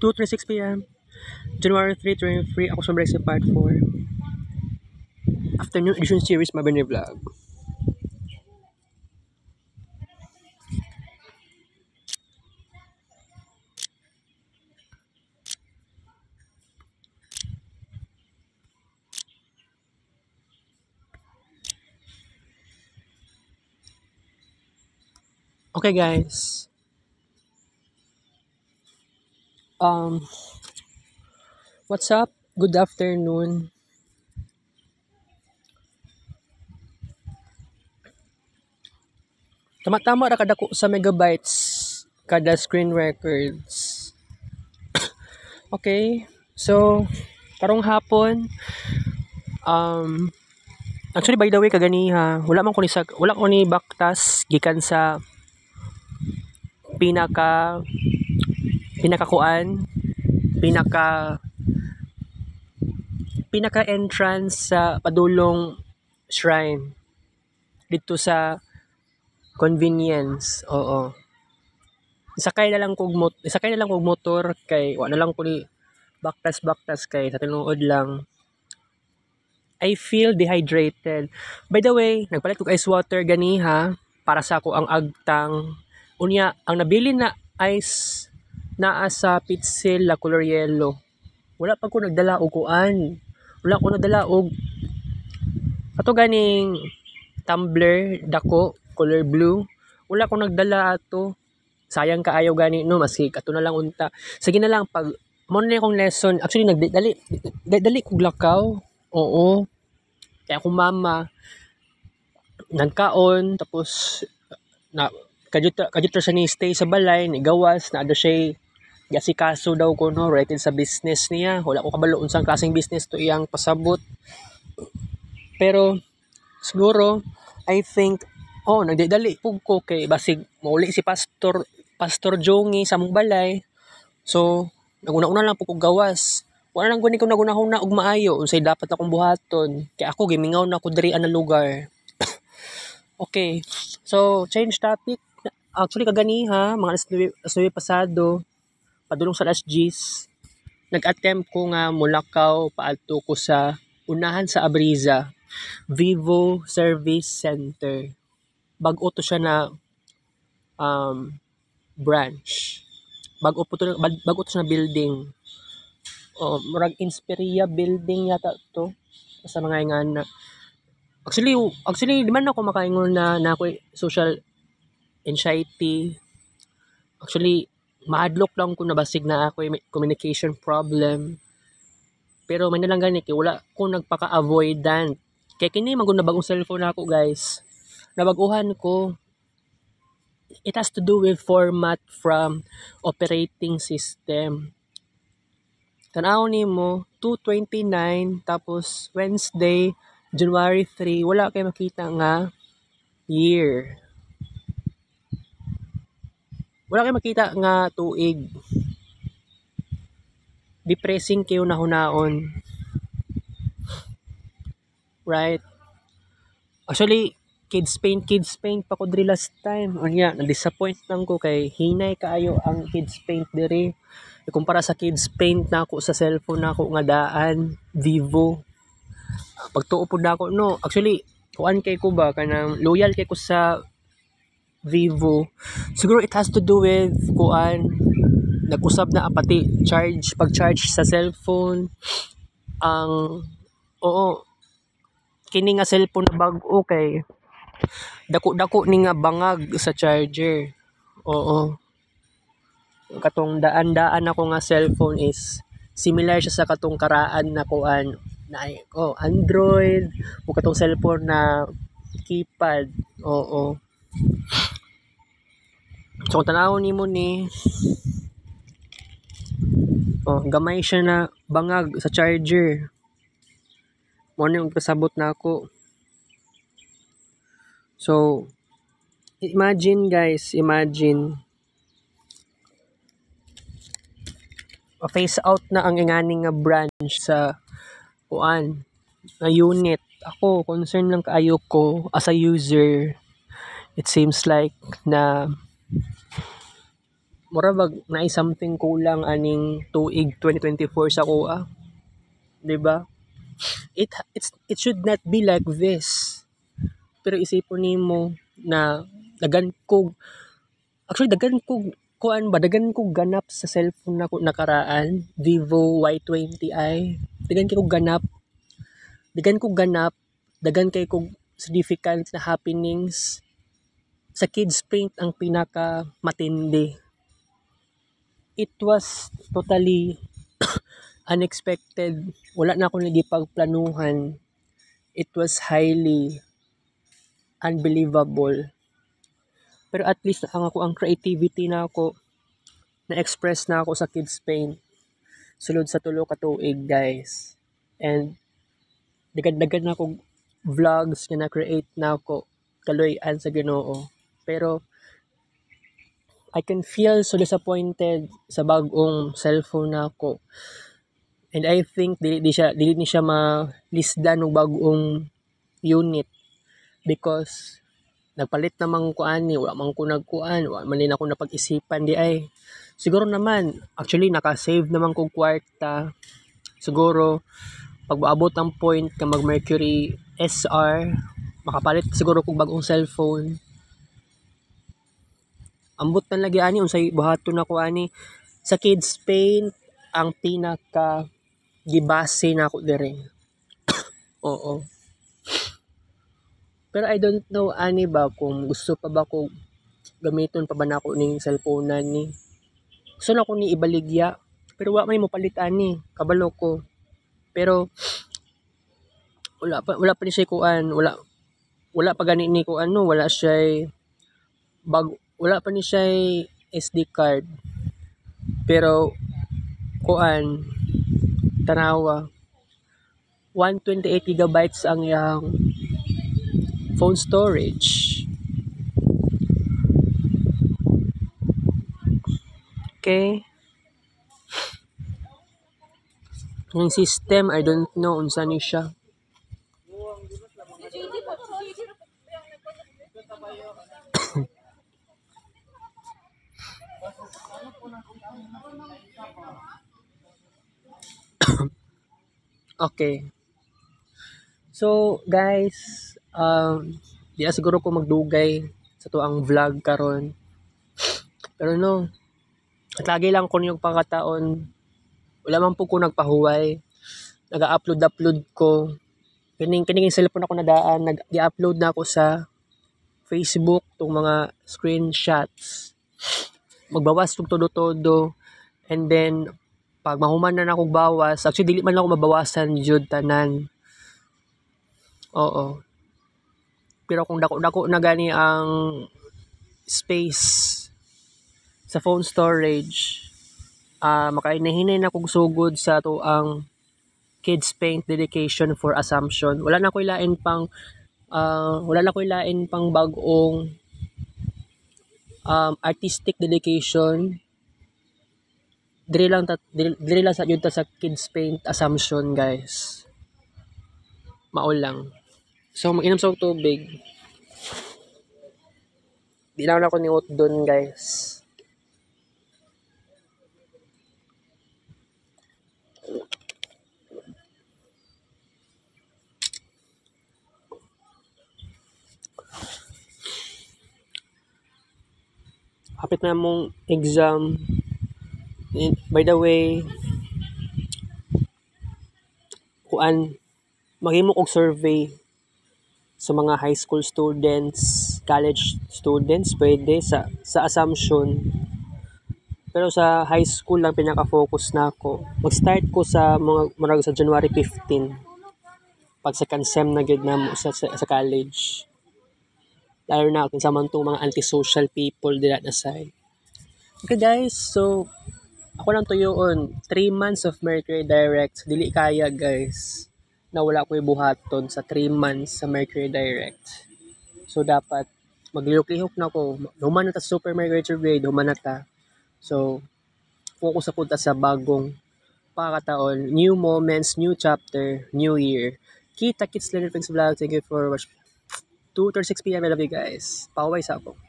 2:36 p.m. January 3, 2023. Ako sa Brexit Part 4. Afternoon edition series, Mabene Vlog. Okay guys. What's up? Good afternoon. Tama-tama ra kada ko sa megabytes kada screen records. Okay. So, karong hapon actually by the way kaganiha, wala ko ni baktas gikan sa pinaka entrance sa padulong shrine dito sa convenience. Oo. Isakay na lang kog motor kay wala na lang ko ni baktas kay sa tinuod lang. I feel dehydrated. By the way, nagpalit kog ice water ganiha para sa ako ang agtang. Unya, ang nabili na ice naa sa Pitsil la color yellow. Wala pa ko nagdala og kuan. Wala ko nagdala og ato ganing tumbler dako color blue. Wala ko nagdala ato. Sayang kaayo gani no, maski ato na lang unta. Sige na lang pag mo na akong lesson. Actually nagdali kog lakaw. Oo. Kaya akong mama nagkaon tapos na kajuta siya ni stay sa balay ni gawas na ada siya gasikaso daw ko no related sa business niya. Wala ko kabalo unsang klaseng business to iyang pasabot. Pero siguro I think nagdidali pug ko kay basig mauli si Pastor Jongi sa mong balay. So naguna-una lang pug gawas. Wala nang guni ko nagunahon na og maayo unsay dapat akong buhaton. Kay ako gimingaw na ko diri ana lugar. Okay. So change topic. Actually kaganiha mga alas 9 pasado padulong sa alas 10 nag-attempt ko nga mulakaw paadto ko sa unahan sa Abriza Vivo Service Center. Bag-o to siya na branch. Bag-o to siya na building. Murag Inspiria building yata to sa mga ingana. Actually di man ako makaingon na ako social anxiety. Actually mahadlok lang ko nabasig na ako may communication problem. Pero may nalang gani kay wala ko nagpaka-avoidant. Kaya kini maguna bagong cellphone ako guys. Nabaguhan ko. It has to do with format from operating system. Tanaw nimo 2/29 tapos Wednesday January 3 wala kay makita nga year. Wala kay makita nga tuig. Depressing kayo na hunaon. Right? Actually, kids paint pa ko diri last time. Unya, na-disappoint lang ko kay hinay kaayo ang kids paint diri. Kumpara sa kids paint na ako sa cellphone na ako nga daan, Vivo. Pagtuo po na ako, no, actually, kuan kay ko ba, kanang loyal kay ko sa Vivo. Siguro it has to do with kuan, nag-usab na pati pag-charge sa cellphone. Kini nga cellphone na bag-o kay dako ni nga bangag sa charger. Oo. Katong daan ako nga cellphone is similar siya sa katong karaan na kuan na Android o katong cellphone na keypad. Oo. So kung tanawon nimo ni gamay siya na bangag sa charger. Mo ni pasabot na ako. So imagine face out na ang ingani nga branch sa kuan na unit. Ako concern lang kaayo ko as a user. It seems like na mura bag naay something kulang aning tuig 2024 sa kuha, 'di ba? It should not be like this. Pero isipon nimo na dagan kog actually dagan kog kuan ba dagan kog ganap sa cellphone nako nakaraan, Vivo Y20i. Dagan kay kog ganap, dagan kog ganap, dagan kay kog significant na happenings. Sa Kids Paint ang pinaka matindi. It was totally unexpected. Wala na ako nagipagplanuhan. It was highly unbelievable. Pero at least ang creativity na ako na-express na ako sa Kids Paint sulod sa tulo ka tuig, guys. And dagan-dagan na akong vlogs nga na-create na ako kaloy-an sa Ginoo. Pero I can feel so disappointed sa bagong cellphone na ako. And I think dili ni siya ma-lisdan og bagong unit because nagpalit namang kuan ni wala man ko nagkuan, wala man din ako napag-isipan di ay. Siguro naman actually naka-save naman kog kwarta. Siguro pag maabot ang point ka mag Mercury SR, makapalit siguro kog bagong cellphone. Ambot na lagi ani unsay buhaton nako ani sa Kids Paint ang pinaka gibase nako dire. Oo. Pero I don't know ani ba kung gusto pa ba ko gamiton pa ba nako ning cellphone ni. Gusto na ko ni ibaligya pero wa may mopalit ani kabalo ko. Pero wala pa ni siya kuan, wala pa gani ni ko ano, wala siya wala pa ni siya SD card. Pero kuan tanawa 128 gigabytes ang yang phone storage. Okay. Yung system I don't know unsa ni siya. Okay. So, guys, di siguro ko magdugay sa tuang vlog karon. Pero no, at lagi lang ko yung pagkataon, wala man po ko nagpahuway. Nag-upload ko. Kining cellphone ako nadaan, nag-upload na ako sa Facebook tong mga screenshots. Magbawas tong todo-todo. And then, pag mahuman na akong bawas, actually dili man lang ako mabawasan jud tanan. Oo. Pero kung dako-dako na gani ang space sa phone storage, makainahinay na kog sugod sa to ang Kids Paint dedication for Assumption. Wala na ko ilain pang bagong artistic dedication. Diri lang sa yun sa Kids Paint Assumption, guys. Maol lang. So mag-inom sa tubig. Di lang ako niwot doon, guys. Hapit na mong exam. By the way, maghimo kog survey sa mga high school students, college students, pwede sa Assumption. Pero sa high school lang pinaka-focus na ako. Mag-start ko sa sa January 15. Pag second sem na gid na mo sa college. Lalo na kung sa man tong mga antisocial people dila na side. Okay guys, so ako lang tuyoon 3 months of Mercury Direct. Dili kaya guys na wala ko ibuhaton sa 3 months sa Mercury Direct. So dapat maglihok-lihok na ko. Human na ta Super Mercury Retrograde, human na ta. So focus sa punta sa bagong pagkataon, new moments, new chapter, new year. Kita-kits Leonard Vlog. Thank you for watching. 2:36 PM. I love you guys. Paway sa ako.